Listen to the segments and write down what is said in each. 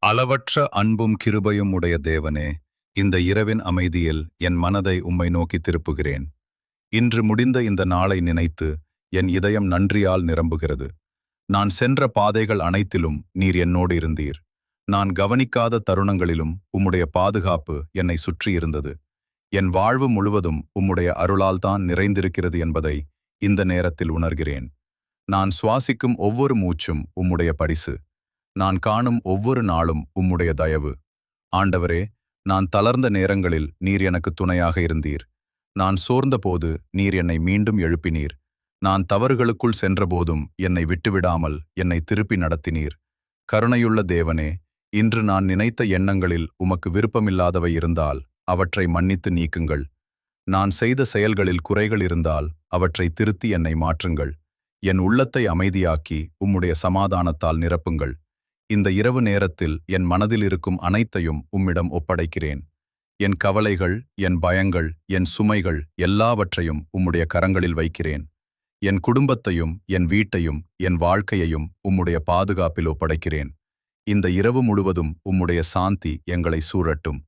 அளவற்ற அன்பும் கிருபையும் உடைய தேவனே, இந்த இரவின் அமைதியில் என் மனதை உம்மை நோக்கி திருப்புகிறேன். இன்று முடிந்த இந்த நாளை நினைத்து என் இதயம் நன்றியால் நிரம்புகிறது. நான் சென்ற பாதைகள் அனைத்திலும் நீர் என்னோடு இருந்தீர். நான் கவனிக்காத தருணங்களிலும் உம்முடைய பாதுகாப்பு என்னை சுற்றியிருந்தது. என் வாழ்வு முழுவதும் உம்முடைய அருளால்தான் நிறைந்திருக்கிறது என்பதை இந்த நேரத்தில் உணர்கிறேன். நான் சுவாசிக்கும் ஒவ்வொரு மூச்சும் உம்முடைய பரிசு. நான் காணும் ஒவ்வொரு நாளும் உம்முடைய தயவு. ஆண்டவரே, நான் தளர்ந்த நேரங்களில் நீர் எனக்கு துணையாக இருந்தீர். நான் சோர்ந்தபோது நீர் என்னை மீண்டும் எழுப்பினீர். நான் தவறுகளுக்குள் சென்றபோதும் என்னை விட்டுவிடாமல் என்னை திருப்பி நடத்தினீர். கருணையுள்ள தேவனே, இன்று நான் நினைத்த எண்ணங்களில் உமக்கு விருப்பமில்லாதவை இருந்தால் அவற்றை மன்னித்து நீக்குங்கள். நான் செய்த செயல்களில் குறைகள் இருந்தால் அவற்றை திருத்தி என்னை மாற்றுங்கள். என் உள்ளத்தை அமைதியாக்கி உம்முடைய சமாதானத்தால் நிரப்புங்கள். இந்த இரவு நேரத்தில் என் மனதில் இருக்கும் அனைத்தையும் உம்மிடம் ஒப்படைக்கிறேன். என் கவலைகள், என் பயங்கள், என் சுமைகள் எல்லாவற்றையும் உம்முடைய கரங்களில் வைக்கிறேன். என் குடும்பத்தையும், என் வீட்டையும், என் வாழ்க்கையையும் உம்முடைய பாதுகாப்பில் ஒப்படைக்கிறேன். இந்த இரவு முழுவதும் உம்முடைய சாந்தி எங்களை சூழட்டும்.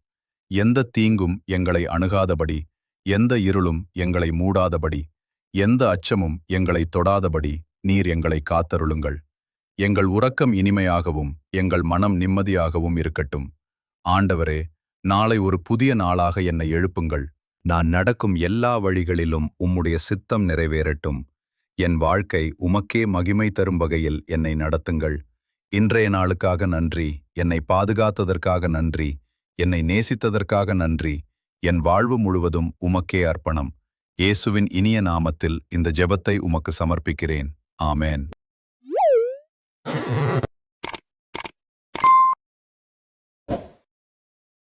எந்த தீங்கும் எங்களை அணுகாதபடி, எந்த இருளும் எங்களை மூடாதபடி, எந்த அச்சமும் எங்களை தொடாதபடி நீர் எங்களை காத்தருளுங்கள். எங்கள் உறக்கம் இனிமையாகவும் எங்கள் மனம் நிம்மதியாகவும் இருக்கட்டும். ஆண்டவரே, நாளை ஒரு புதிய நாளாக என்னை எழுப்புங்கள். நான் நடக்கும் எல்லா வழிகளிலும் உம்முடைய சித்தம் நிறைவேறட்டும். என் வாழ்க்கை உமக்கே மகிமை தரும் வகையில் என்னை நடத்துங்கள். இன்றைய நாளுக்காக நன்றி. என்னை பாதுகாத்ததற்காக நன்றி. என்னை நேசித்ததற்காக நன்றி. என் வாழ்வு முழுவதும் உமக்கே அர்ப்பணம். இயேசுவின் இனிய நாமத்தில் இந்த ஜெபத்தை உமக்கு சமர்ப்பிக்கிறேன். ஆமேன்.